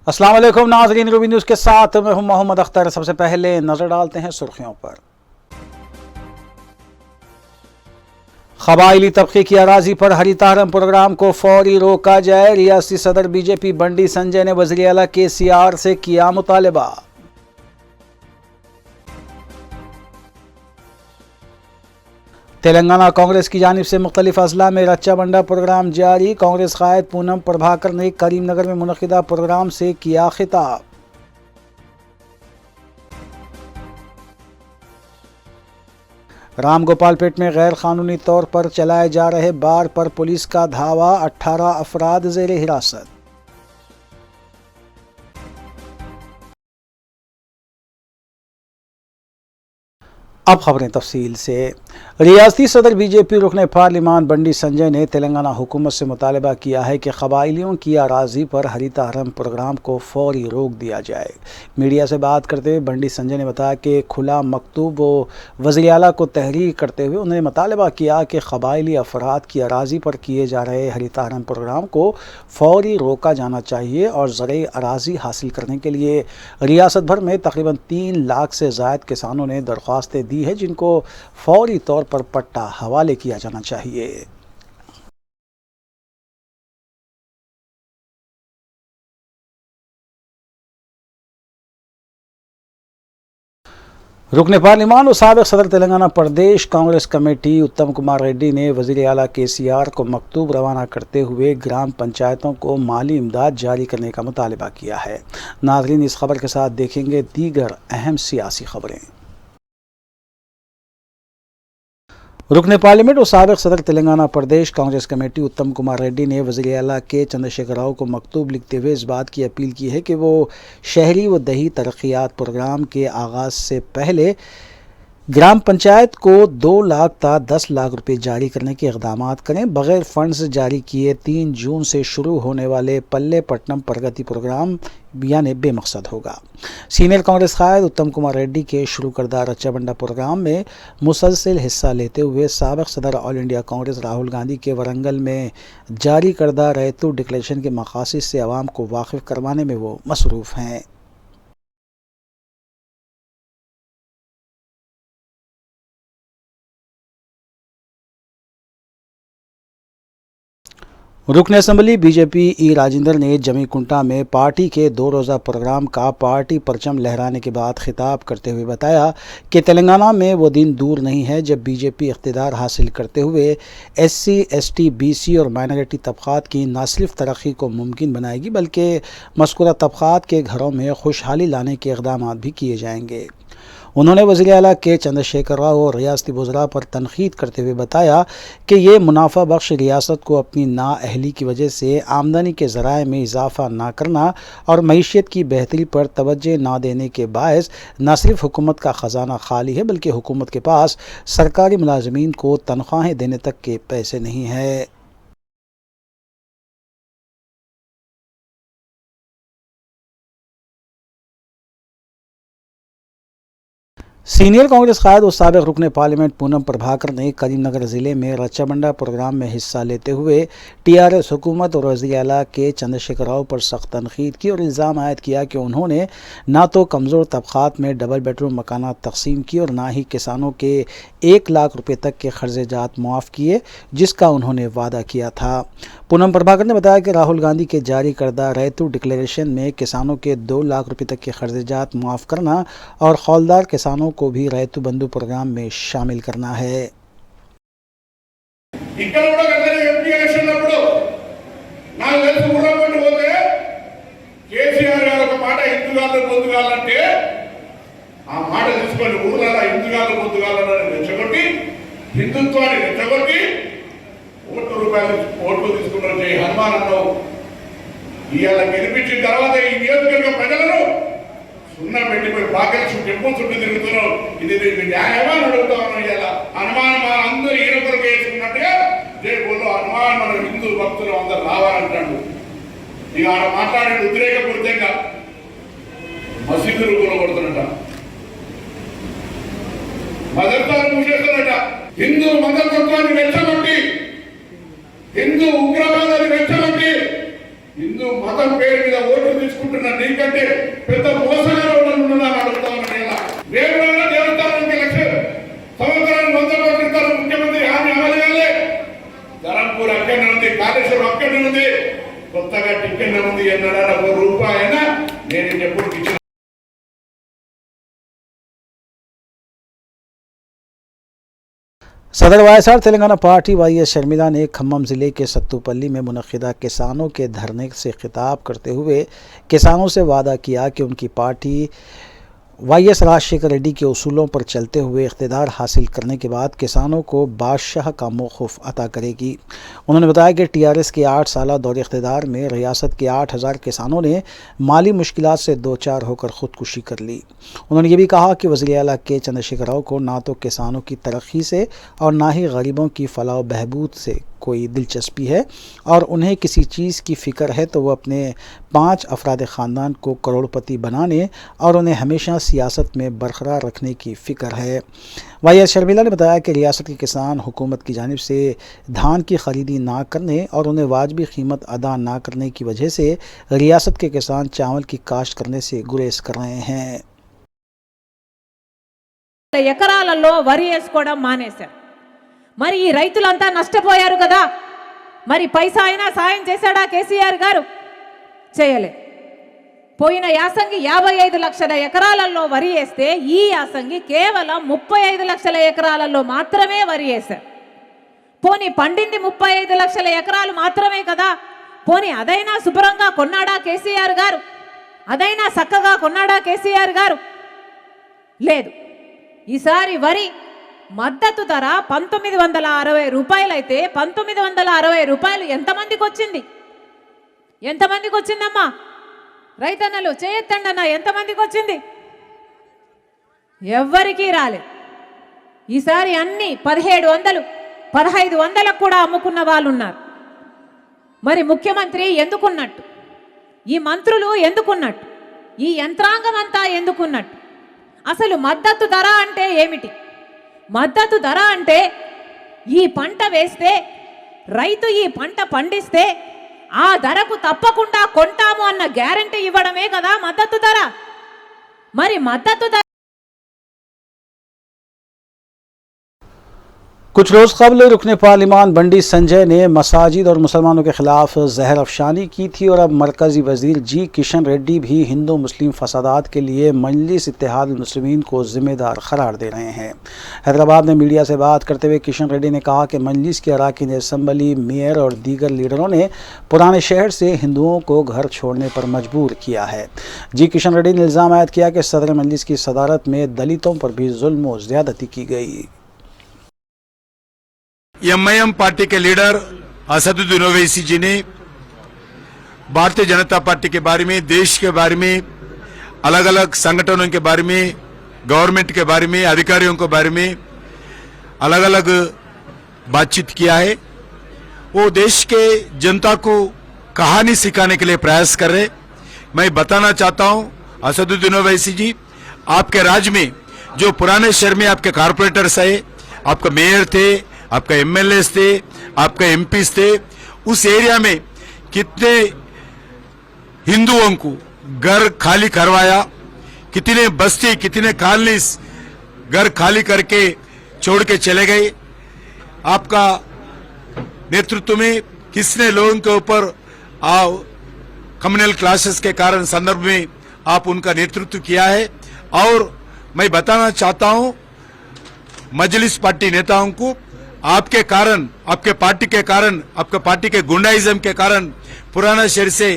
अस्सलाम वालेकुम नाज़रीन, रूबी न्यूज़ के साथ मैं हूं मोहम्मद अख्तर। सबसे पहले नजर डालते हैं सुर्खियों पर। क़बाइली तबके की अराजी पर हरितारम प्रोग्राम को फौरी रोका जाए। रियासती सदर बीजेपी बंडी संजय ने वज़ीर आला KCR से किया मुतालबा। तेलंगाना कांग्रेस की जानिब से मुख्तलिफ अजला में रच्चा बंडा प्रोग्राम जारी। कांग्रेस कायद पूनम प्रभाकर ने करीमनगर में मुनक़िदा प्रोग्राम से किया खिताब। रामगोपालपेट में गैर कानूनी तौर पर चलाए जा रहे बार पर पुलिस का धावा, 18 अफराद ज़ेर हिरासत। अब खबरें तफसील से। रियासती सदर बीजेपी रुकन पार्लिमान बंडी संजय ने तेलंगाना हुकूमत से मुतालबा किया है कि क़बाइलियों की अराजी पर हरितारम प्रोग्राम को फौरी रोक दिया जाए। मीडिया से बात करते हुए बंडी संजय ने बताया कि खुला मकतूब वज़ीर आला को तहरीर करते हुए उन्होंने मुतालबा किया कि क़बाइली अफराद की अराजी पर किए जा रहे हरितारम प्रोग्राम को फौरी रोका जाना चाहिए और ज़रई अराजी हासिल करने के लिए रियासत भर में तकरीबन 3 लाख से ज़ायद किसानों ने दरख्वास्तें दी है, जिनको फौरी तौर पर पट्टा हवाले किया जाना चाहिए। रुकने पार्लिमान और साबिक़ सदर तेलंगाना प्रदेश कांग्रेस कमेटी उत्तम कुमार रेड्डी ने वज़ीर आला KCR को मकतूब रवाना करते हुए ग्राम पंचायतों को माली इमदाद जारी करने का मुतालबा किया है। नाज़रीन, इस खबर के साथ देखेंगे दीगर अहम सियासी खबरें। रुकने पार्लियामेंट और साबिक़ सदर तेलंगाना प्रदेश कांग्रेस कमेटी उत्तम कुमार रेड्डी ने वज़ीर आला के चंद्रशेखर राव को मकतूब लिखते हुए इस बात की अपील की है कि वो शहरी व दही तरक्यात प्रोग्राम के आगाज़ से पहले ग्राम पंचायत को 2 लाख ता 10 लाख रुपए जारी करने के इक़दामात करें। बग़ैर फंड्स जारी किए 3 जून से शुरू होने वाले पल्ले पट्टनम प्रगति प्रोग्राम यानी बेमकसद होगा। सीनियर कांग्रेस कायद उत्तम कुमार रेड्डी के शुरू करदा रच्चा बंडा प्रोग्राम में मुसलसल हिस्सा लेते हुए साबिक़ सदर ऑल इंडिया कांग्रेस राहुल गांधी के वरंगल में जारी करदा रैतू डिक्लेरेशन के मकासद से आवाम को वाकिफ़ करवाने में वो मसरूफ़ हैं। रुकन असम्बली बीजेपी ई राजेंद्र ने जमीकुंटा में पार्टी के 2 रोज़ा प्रोग्राम का पार्टी परचम लहराने के बाद खिताब करते हुए बताया कि तेलंगाना में वो दिन दूर नहीं है जब बीजेपी इक़्तिदार हासिल करते हुए SC, ST, BC और माइनॉरिटी तबक़ात की न सिर्फ तरक्की को मुमकिन बनाएगी बल्कि मज़कूरा तबक़ात के घरों में खुशहाली लाने के इक़दामात भी किए जाएंगे। उन्होंने वज़ीर आला के चंद्रशेखर राव और रियासती वज़रा पर तनक़ीद करते हुए बताया कि ये मुनाफा बख्श रियासत को अपनी नाअहली की वजह से आमदनी के ज़राए में इजाफ़ा ना करना और मईशत की बेहतरी पर तवज्जो ना देने के बायस न सिर्फ हुकूमत का ख़जाना खाली है बल्कि हुकूमत के पास सरकारी मुलाजमीन को तनख्वाहें देने तक के पैसे नहीं है। सीनियर कांग्रेस कायद और साबिक़ रुकन पार्लियामेंट पूनम प्रभाकर ने करीमनगर ज़िले में रच्चा बंडा प्रोग्राम में हिस्सा लेते हुए TRS हुकूमत और वज़ीर आला के चंद्रशेखर राव पर सख्त तनक़ीद की और इल्ज़ाम आयद किया कि उन्होंने ना तो कमज़ोर तबक़ात में डबल बेडरूम मकानात तकसीम की और ना ही किसानों के 1 लाख रुपये तक के ख़र्ज़ात मुआफ़ किए, जिसका उन्होंने वादा किया था। पूनम प्रभाकर ने बताया कि राहुल गांधी के जारी करदा रैतू डिक्लेरेशन में किसानों के 2 लाख रुपये तक के ख़र्ज़ात मुआफ़ करना और खौलदार किसानों को भी रैतू बंधु प्रोग्राम में शामिल करना है। హిందుత్వాన్ని రెచ్చగొట్టి ఓట్లు తీసుకున్నారు జై హనుమాన్ అన్నావు. ఇవాళ గెలిపించిన తర్వాత ఈ నియోజకవర్గ ప్రజలను సున్నా పెట్టిపోయి బాకెట్స్ టెంపుల్ చుట్టూ తిరుగుతున్నావు. ఇది న్యాయమా అని అడుగుతా ఉన్నాం. ఇవాళ హనుమాన్ మన అందరూ ఈయనకొరకు వేసుకున్నట్టుగా జై బోలో హనుమాన్ మన హిందూ భక్తులు అందరు రావాలంటాడు. ఇక ఆడ మాట్లాడే ఉద్రేకపూరితంగా మసీదులు కూలగొడుతున్నట, మదర్సాలు మూసేస్తున్నట, హిందూ మతతత్వాన్ని రెచ్చగొట్టి హిందూ ఉగ్రవాదాన్ని రెచ్చగొట్టి హిందూ మతం పేరు మీద ఓట్లు తీసుకుంటున్న నీకంటే పెద్ద మోసగారు ఉన్నారని అడుగుతా ఉన్నాను. ఇలా వేరుగా దేవస్థానానికి లక్షలు సంవత్సరానికి 100 కోట్లు ఇస్తారు. ముఖ్యమంత్రి హామీ అమలు కాలే. ధరంపూర్ అక్కడనే ఉంది, కాళేశ్వరం అక్కడనే ఉంది, కొత్తగా టిక్కెట్ ఉంది అన్నాడా ₹1 అయినా నేను ఎప్పుడు ఇచ్చిన. सदर वायएसआर तेलंगाना पार्टी वाईएस शर्मिला ने खम्मम ज़िले के सत्तूपल्ली में मुनक़िदा किसानों के धरने से खिताब करते हुए किसानों से वादा किया कि उनकी पार्टी वाईएस राजशेखर रेड्डी के उसूलों पर चलते हुए इक़्तिदार हासिल करने के बाद किसानों को बादशाह का मौक़िफ़ अता करेगी। उन्होंने बताया कि टीआरएस के 8 साला दौर इक़्तिदार में रियासत के 8000 किसानों ने माली मुश्किलात से दो चार होकर ख़ुदकुशी कर ली। उन्होंने ये भी कहा कि वज़ीर आला के चंद्रशेखर राव को ना तो किसानों की तरक्की से और ना ही गरीबों की फलाह व बहबूद से कोई दिलचस्पी है, और उन्हें किसी चीज़ की फ़िक्र है तो वो अपने 5 अफराद ख़ानदान को करोड़पति बनाने और उन्हें हमेशा सियासत में बरकरार रखने की फ़िक्र है। वाईएस शर्मिला ने बताया कि रियासत के किसान हुकूमत की जानिब से धान की खरीदी ना करने और उन्हें वाजबी कीमत अदा ना करने की वजह से रियासत के किसान चावल की काश्त करने से गुरेज कर रहे हैं। ఎకరాలలో వరి వేసుకోవడం మానేశారు. మరి ఈ రైతులంతా నష్టపోయారు కదా. మరి పైసా అయినా సాయం చేశాడా కేసీఆర్ గారు? చేయలే. పోయిన యాసంగి 55 లక్షల ఎకరాలలో వరి వేస్తే ఈ యాసంగి కేవలం 35 లక్షల ఎకరాలలో మాత్రమే వరి వేశారు. పోనీ పండింది 35 లక్షల ఎకరాలు మాత్రమే కదా. పోనీ అదైనా శుభ్రంగా కొన్నాడా కేసీఆర్ గారు? అదైనా చక్కగా కొన్నాడా కేసీఆర్ గారు? లేదు. ఈసారి వరి మద్దతు ధర 1960 రూపాయలు అయితే 1960 రూపాయలు ఎంతమందికి వచ్చింది? ఎంతమందికి వచ్చిందమ్మా? రైతన్నలు చేయెత్తండి అన్న, ఎంతమందికి వచ్చింది? ఎవ్వరికీ రాలే. ఈసారి అన్ని 1700 1500 కూడా అమ్ముకున్న వాళ్ళు ఉన్నారు. మరి ముఖ్యమంత్రి ఎందుకున్నట్టు? ఈ మంత్రులు ఎందుకున్నట్టు? ఈ యంత్రాంగం అంతా ఎందుకున్నట్టు? అసలు మద్దతు ధర అంటే ఏమిటి? మద్దతు ధర అంటే ఈ పంట వేస్తే రైతు ఈ పంట పండిస్తే ఆ ధరకు తప్పకుండా కొంటాము అన్న గ్యారెంటీ ఇవ్వడమే కదా మద్దతు ధర. మరి మద్దతు ధర कुछ रोज़ कबल रुकने पार्लिमान बंडी संजय ने मसाजिद और मुसलमानों के ख़िलाफ़ जहर अफशानी की थी, और अब मरकज़ी वज़ीर जी किशन रेड्डी भी हिंदू मुस्लिम फसादात के लिए मजलिस इत्तेहाद मुस्लिमीन को ज़िम्मेदार करार दे रहे हैं। हैदराबाद में मीडिया से बात करते हुए किशन रेड्डी ने कहा कि मजलिस के अरकान असम्बली, मेयर और दीगर लीडरों ने पुराने शहर से हिंदुओं को घर छोड़ने पर मजबूर किया है। जी किशन रेड्डी ने इल्ज़ाम आयद किया कि सदर मजलिस की सदारत में दलितों पर भी जुल्म व ज़्यादती की गई। एमआईएम पार्टी के लीडर असदुद्दीन ओवैसी जी ने भारतीय जनता पार्टी के बारे में, देश के बारे में, अलग अलग संगठनों के बारे में, गवर्नमेंट के बारे में, अधिकारियों के बारे में अलग अलग बातचीत किया है। वो देश के जनता को कहानी सिखाने के लिए प्रयास कर रहे। मैं बताना चाहता हूं असदुद्दीन ओवैसी जी, आपके राज्य में जो पुराने शहर में आपके कारपोरेटर्स है, आपका मेयर थे, आपका एमएलए थे, आपका एमपीस थे, उस एरिया में कितने हिंदुओं को घर खाली करवाया, कितने बस्ती, कितने कॉलोनीज घर खाली करके छोड़ के चले गए। आपका नेतृत्व में किसने लोगों के ऊपर कम्युनल क्लासेस के कारण संदर्भ में आप उनका नेतृत्व किया है। और मैं बताना चाहता हूं मजलिस पार्टी नेताओं को, आपके कारण, आपके पार्टी के कारण, आपके पार्टी के गुंडाइज्म के कारण पुराना शहर से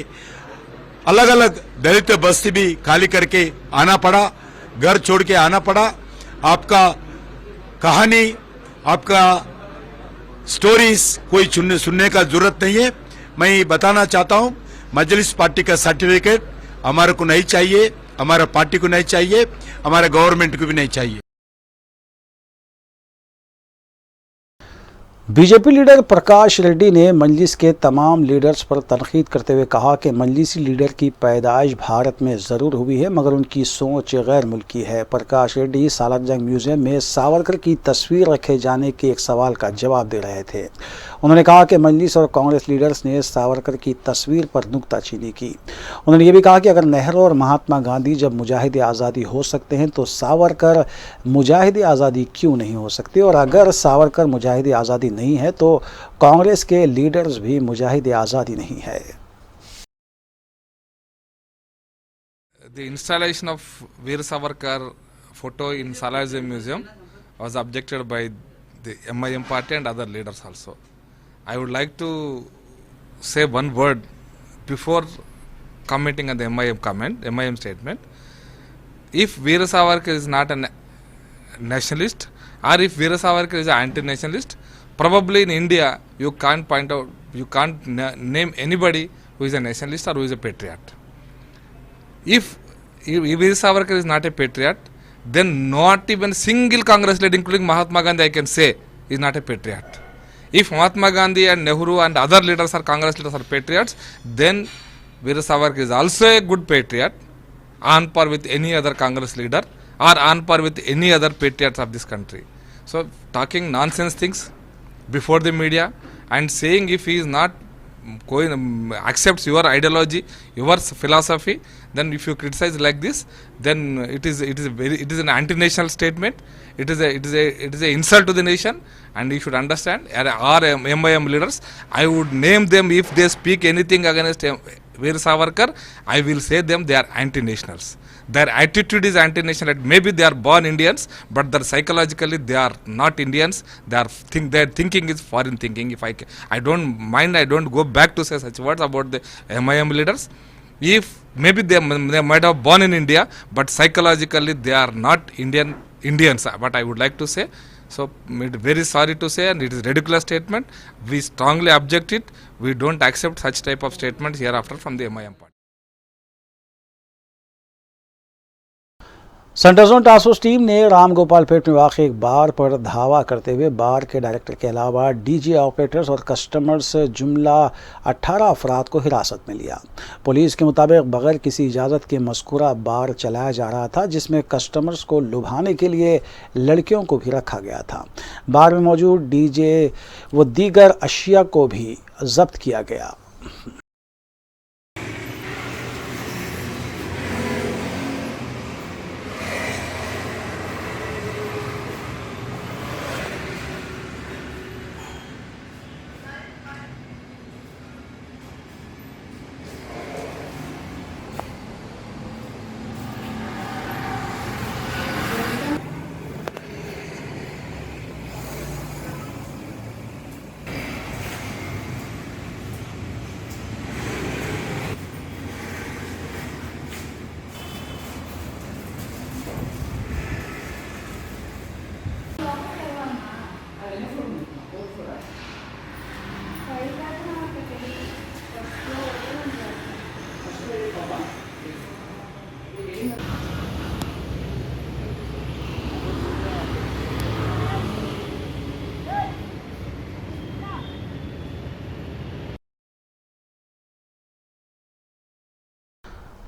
अलग अलग दलित बस्ती भी खाली करके आना पड़ा, घर छोड़ के आना पड़ा। आपका कहानी, आपका स्टोरीज कोई सुनने का जरूरत नहीं है। मैं बताना चाहता हूं मजलिस पार्टी का सर्टिफिकेट हमारे को नहीं चाहिए, हमारा पार्टी को नहीं चाहिए, हमारे गवर्नमेंट को भी नहीं चाहिए। बीजेपी लीडर प्रकाश रेड्डी ने मजलिस के तमाम लीडर्स पर तनकीद करते हुए कहा कि मजलिसी लीडर की पैदाइश भारत में ज़रूर हुई है मगर उनकी सोच गैर मुल्की है। प्रकाश रेड्डी सालार जंग म्यूज़ियम में सावरकर की तस्वीर रखे जाने के एक सवाल का जवाब दे रहे थे। उन्होंने कहा कि मजलिस और कांग्रेस लीडर्स ने सावरकर की तस्वीर पर नुक्ताचीनी की। उन्होंने ये भी कहा कि अगर नेहरू और महात्मा गांधी जब मुजाहिद आज़ादी हो सकते हैं तो सावरकर मुजाहिद आज़ादी क्यों नहीं हो सकते, और अगर सावरकर मुजाहिद आज़ादी नहीं है तो कांग्रेस के लीडर्स भी मुजाहिद आज़ादी नहीं है। The installation of Veer Savarkar photo in Salarzem Museum was objected by the MIM party and other leaders also. I would like to say one word before commenting on the MIM statement. If Veer Savarkar is not a nationalist, or if Veer Savarkar is an anti-nationalist, probably in India you can't name anybody who is a nationalist or who is a patriot. If Veer Savarkar is not a patriot, then not even single Congress leader, including Mahatma Gandhi, I can say, is not a patriot. If Mahatma Gandhi and Nehru and other leaders are Congress leaders are patriots, then Veer Savarkar is also a good patriot, on par with any other Congress leader or on par with any other patriots of this country. So talking nonsense things before the media and saying if he is not accepts your ideology, your philosophy, then if you criticize like this, then it is an anti-national statement. It is a insult to the nation, and you should understand. Our MIM leaders, I would name them if they speak anything against Veer Savarkar. I will say them they are anti-nationals. Their attitude is anti-national. Maybe they are born Indians, but psychologically they are not Indians. Their thinking is foreign thinking. If I don't mind, I don't go back to say such words about the MIM leaders. If maybe they might have born in India, but psychologically they are not Indians. But I would like to say, so very sorry to say, and it is a ridiculous statement. We strongly object it. We don't accept such type of statements hereafter from the MIM party. Central zone task force team ने रामगोपालपेट में वाक़ एक बार पर धावा करते हुए बार के director के अलावा डीजे ऑपरेटर्स और कस्टमर्स जुमला 18 अफराद को हिरासत में लिया। पुलिस के मुताबिक बगैर किसी इजाज़त के मज़कूरा बार चलाया जा रहा था, जिसमें कस्टमर्स को लुभाने के लिए लड़कियों को भी रखा गया था। बार में मौजूद डीजे व दीगर अशिया को भी जब्त किया गया।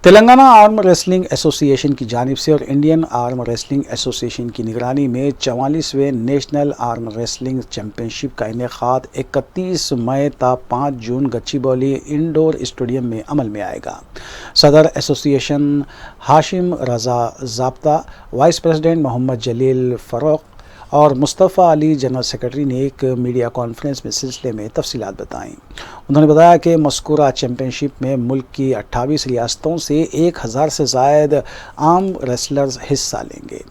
तेलंगाना आर्म रेसलिंग एसोसिएशन की जानिब से और इंडियन आर्म रेसलिंग एसोसिएशन की निगरानी में 44वें नेशनल आर्म रेसलिंग चैम्पियनशिप का इनेकाद 31 मई ता 5 जून गच्चीबौली इंडोर स्टेडियम में अमल में आएगा। सदर एसोसिएशन हाशिम रज़ा ज़ाब्ता, वाइस प्रेसिडेंट मोहम्मद जलील फ़ारूक और मुस्तफ़ा अली जनरल सेक्रेटरी ने एक मीडिया कॉन्फ्रेंस में सिलसिले में तफसीलात बताईं। उन्होंने बताया कि मज़कूरा चैम्पियनशिप में मुल्क की 28 रियासतों से 1000 से ज़ायद आर्म रेसलर्स हिस्सा लेंगे।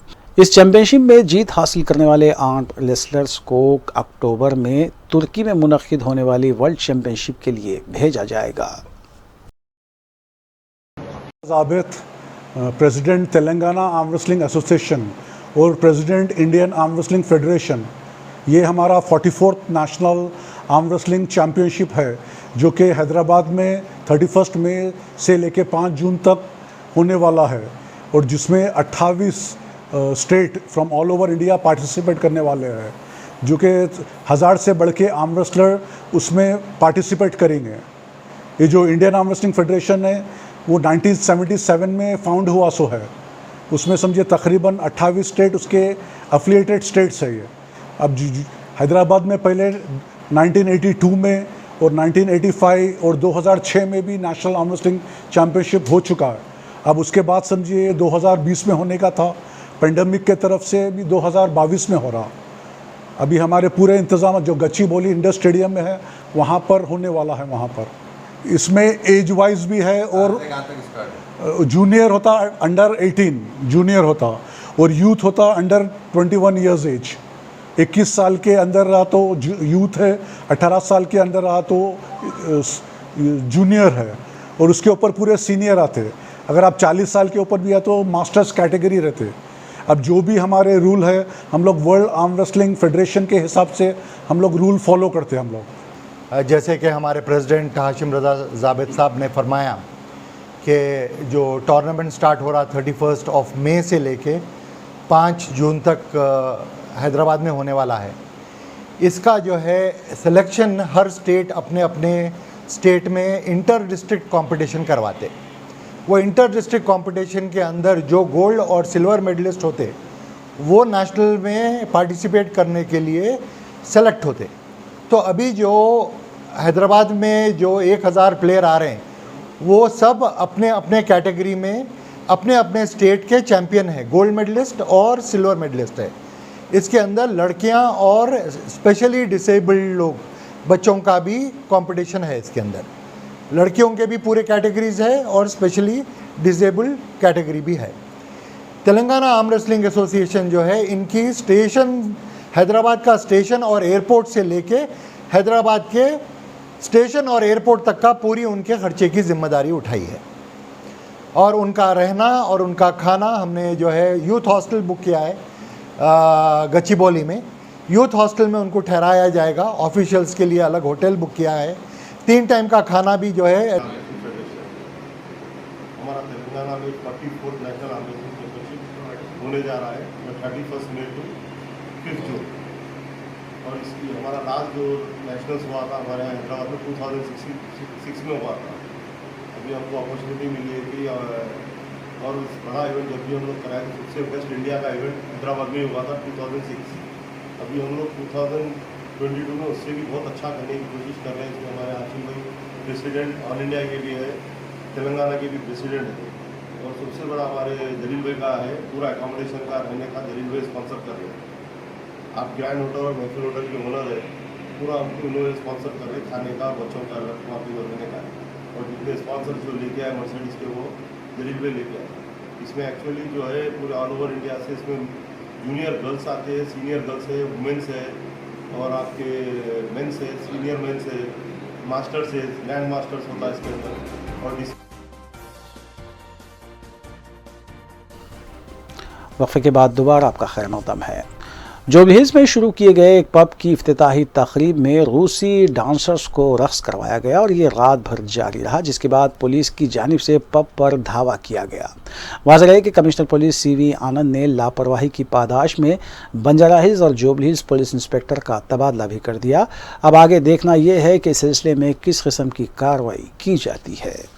इस चैम्पियनशिप में जीत हासिल करने वाले आर्म रेसलर्स को अक्टूबर में तुर्की में मुनक़िद होने वाली वर्ल्ड चैम्पियनशिप के लिए भेजा जाएगा। President Telangana arm wrestling association और president Indian arm wrestling federation, ये हमारा 44th national arm wrestling championship है जो कि हैदराबाद में 31 मई से लेके 5 जून तक होने वाला है और जिसमें 28 state from all over India participate करने वाले हैं। जो कि 1000 से बढ़ के आर्म रेसलर उसमें पार्टिसिपेट करेंगे। ये जो इंडियन आर्म रेसलिंग फेडरेशन है वो 1977 में फाउंड हुआ सो है। उसमें समझिए तकरीबन 28 स्टेट उसके एफिलिएटेड स्टेट्स है ये। अब हैदराबाद में पहले 1982 में और 1985 और 2006 में भी नेशनल आर्म रेसलिंग चैम्पियनशिप हो चुका है। अब उसके बाद समझिए 2020 में होने का था, पेंडेमिक के तरफ से भी 2022 में हो रहा। अभी हमारे पूरे इंतजाम जो गच्चीबोली इंडोर स्टेडियम में है वहाँ पर होने वाला है। वहाँ पर इसमें एज वाइज भी है और जूनियर होता अंडर 18 जूनियर होता और यूथ होता अंडर 21 ईयर्स एज। 21 साल के अंदर रहा तो यूथ है, 18 साल के अंदर रहा तो जूनियर है और उसके ऊपर पूरे सीनियर आते। अगर आप 40 साल के ऊपर भी है तो मास्टर्स कैटेगरी रहते। अब जो भी हमारे रूल है हम लोग वर्ल्ड आर्म रेसलिंग फेडरेशन के हिसाब से हम लोग रूल फॉलो करते हैं हम लोग। जैसे कि हमारे प्रेसिडेंट हाशिम रज़ा जावेद साहब ने फरमाया कि जो टूर्नामेंट स्टार्ट हो रहा 31 मई से लेके 5 जून तक हैदराबाद में होने वाला है, इसका जो है सिलेक्शन हर स्टेट अपने अपने स्टेट में इंटर डिस्ट्रिक्ट कंपटीशन करवाते। वो इंटर डिस्ट्रिक्ट कंपटीशन के अंदर जो गोल्ड और सिल्वर मेडलिस्ट होते वो नेशनल में पार्टिसिपेट करने के लिए सेलेक्ट होते। तो अभी जो हैदराबाद में जो 1000 प्लेयर आ रहे हैं वो सब अपने अपने कैटेगरी में अपने अपने स्टेट के चैम्पियन हैं, गोल्ड मेडलिस्ट और सिल्वर मेडलिस्ट है। इसके अंदर लड़कियां और स्पेशली डिसेबल्ड लोग बच्चों का भी कंपटीशन है। इसके अंदर लड़कियों के भी पूरे कैटेगरीज है और स्पेशली डिसेबल्ड कैटेगरी भी है। तेलंगाना आर्म रेसलिंग एसोसिएशन जो है इनकी स्टेशन हैदराबाद का स्टेशन और एयरपोर्ट से लेके हैदराबाद के स्टेशन और एयरपोर्ट तक का पूरी उनके खर्चे की जिम्मेदारी उठाई है और उनका रहना और उनका खाना हमने जो है यूथ हॉस्टल बुक किया है गच्चीबोली में। यूथ हॉस्टल में उनको ठहराया जाएगा। ऑफिशियल्स के लिए अलग होटल बुक किया है। 3 टाइम का खाना भी जो है। हमारा तेलंगाना में 44 नेशनल आर्म रेसलिंग चैंपियनशिप होने जा रहा है 31 मई टू 5 जून। और इसकी हमारा लास्ट जो नेशनल्स हुआ था हमारे यहाँ हैदराबाद में 2006 में हुआ था। अभी हमको अपॉर्चुनिटी मिली है कि और बड़ा इवेंट जब भी हम लोग कराए तो सबसे बेस्ट इंडिया का इवेंट हैदराबाद में हुआ था 2006। अभी हम लोग 2022 में उससे भी बहुत अच्छा करने की कोशिश कर रहे हैं। इसमें हमारे हाशिम भाई प्रेसिडेंट ऑल इंडिया के लिए है, तेलंगाना के भी प्रेसिडेंट है और सबसे बड़ा हमारे जलील भाई का है। पूरा एकोमोडेशन का रहने का जलील भाई स्पॉन्सर कर रहे हैं। आप ग्रैंड होटल और महफिल होटल के ओनर है, पूरा हमको उन्होंने स्पॉन्सर कर रहे खाने का, बच्चों का वहाँ पे रहने का। और जितने स्पॉन्सर जो लेके आए मर्सिडीज़ के वो जलील भाई लेके आए। इसमें एक्चुअली जो है पूरे ऑल ओवर इंडिया से इसमें जूनियर गर्ल्स आते हैं, सीनियर गर्ल्स है, वुमेंस है और आपके मेंस है, सीनियर मेंस है, मास्टर्स है, ग्रैंड मास्टर्स होता है इसके अंदर। और वक्फे के बाद दोबारा आपका खैर मक़दम है। जुबलीहिल्स में शुरू किए गए एक पब की इफ्तिताही तकरीब में रूसी डांसर्स को रक़्स करवाया गया और ये रात भर जारी रहा, जिसके बाद पुलिस की जानिब से पब पर धावा किया गया। वाज़ेह है कि कमिश्नर पुलिस CV आनंद ने लापरवाही की पादाश में बंजारा हिल्स और जुबलीहिल्स पुलिस इंस्पेक्टर का तबादला भी कर दिया। अब आगे देखना यह है कि इस सिलसिले में किस किस्म की कार्रवाई की जाती है।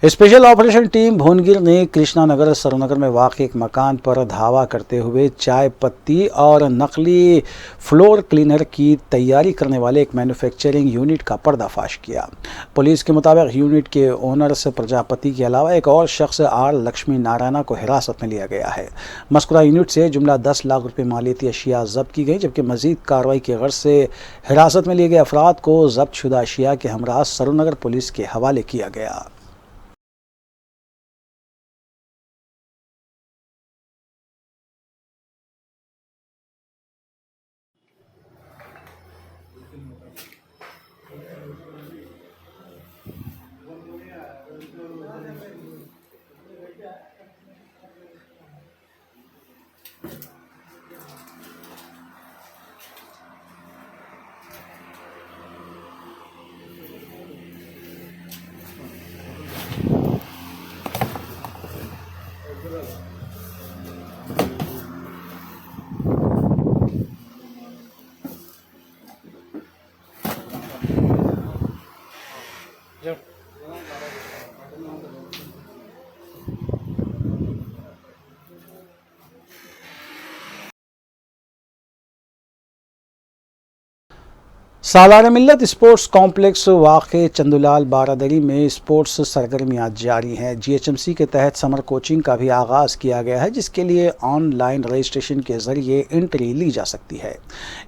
स्पेशल ऑपरेशन टीम भुवनगिर ने कृष्णानगर सरोनगर में वाक़ एक मकान पर धावा करते हुए चाय पत्ती और नकली फ्लोर क्लीनर की तैयारी करने वाले एक मैन्युफैक्चरिंग यूनिट का पर्दाफाश किया। पुलिस के मुताबिक यूनिट के ओनर से प्रजापति के अलावा एक और शख्स आर लक्ष्मी नारायणा को हिरासत में लिया गया है। मस्कुरा यूनिट से जुमला 10 लाख रुपये मालियती अशिया जब्त की गई, जबकि मजीद कार्रवाई की गर्ज से हिरासत में लिए गए अफराद को जब्त शुदा अशिया के हमरा सरोनगर पुलिस के हवाले किया गया। सालाना मिल्लत स्पोर्ट्स कॉम्प्लेक्स वाक़े चंदूलाल बारादरी में स्पोर्ट्स सरगर्मियाँ जारी हैं। GHMC के तहत समर कोचिंग का भी आगाज़ किया गया है, जिसके लिए ऑनलाइन रजिस्ट्रेशन के ज़रिए एंट्री ली जा सकती है।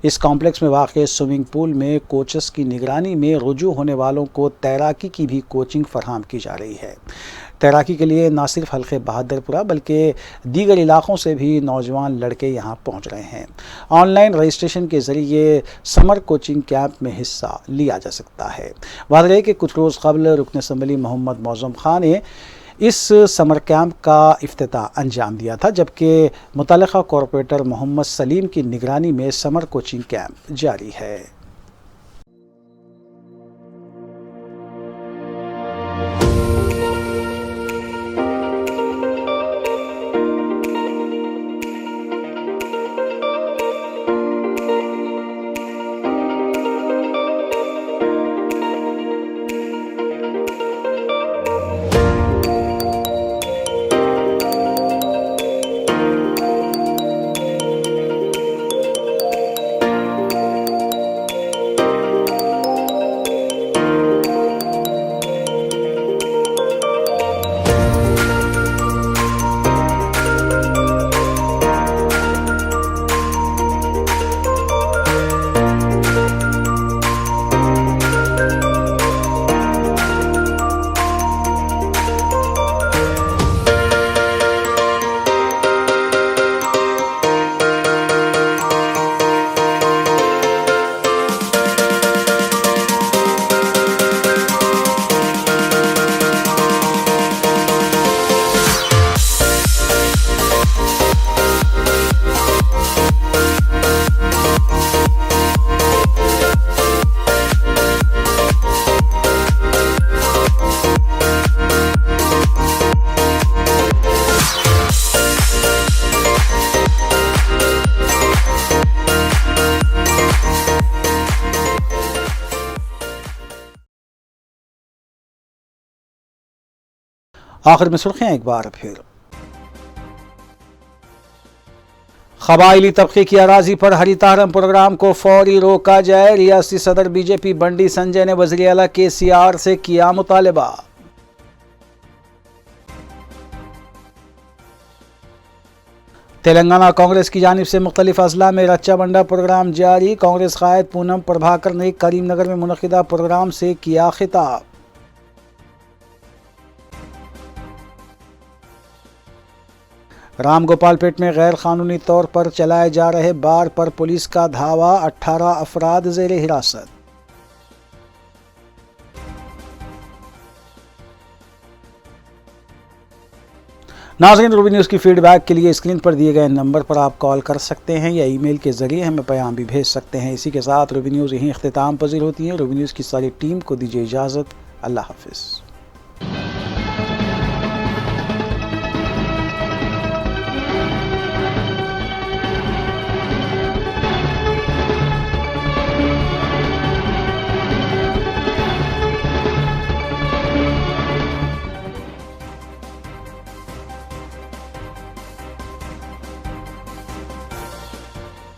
इस कॉम्प्लेक्स में वाक़े स्विमिंग पूल में कोचेस की निगरानी में रुजू होने वालों को तैराकी की भी कोचिंग फराहम की जा रही है। तैराकी के लिए न सिर्फ हल्के बहादुरपुरा बल्कि दीगर इलाक़ों से भी नौजवान लड़के यहां पहुंच रहे हैं। ऑनलाइन रजिस्ट्रेशन के ज़रिए समर कोचिंग कैंप में हिस्सा लिया जा सकता है। वाज़ेह है कि कुछ रोज़ कबल रुकन असम्बली मोहम्मद मौज़म खान ने इस समर कैंप का इफ्तिताह अंजाम दिया था, जबकि मुतल्लिक़ा कॉरपोरेटर मोहम्मद सलीम की निगरानी में समर कोचिंग कैंप जारी है। आखिर में सुर्खियां एक बार फिर। क़बाइली तबके की अराजी पर हरितारम प्रोग्राम को फौरी रोका जाए। रियासती सदर बीजेपी बंडी संजय ने वज़ीर आला KCR से किया मुतालबा। तेलंगाना कांग्रेस की जानिब से मुख्तलिफ अजला में रच्चा बंडा प्रोग्राम जारी। कांग्रेस कायद पूनम प्रभाकर ने करीमनगर में मुनक़िदा प्रोग्राम से किया खिताब। रामगोपालपेट में गैर कानूनी तौर पर चलाए जा रहे बार पर पुलिस का धावा, 18 अफराद ज़ेर हिरासत। नाज़रीन, रूबी न्यूज़ की फीडबैक के लिए स्क्रीन पर दिए गए नंबर पर आप कॉल कर सकते हैं या ईमेल के ज़रिए हमें पैगाम भी भेज सकते हैं। इसी के साथ रूबी न्यूज़ यहीं इख्तिताम पज़ीर होती है। रूबी न्यूज़ की सारी टीम को दीजिए इजाज़त। अल्लाह हाफ़िज़।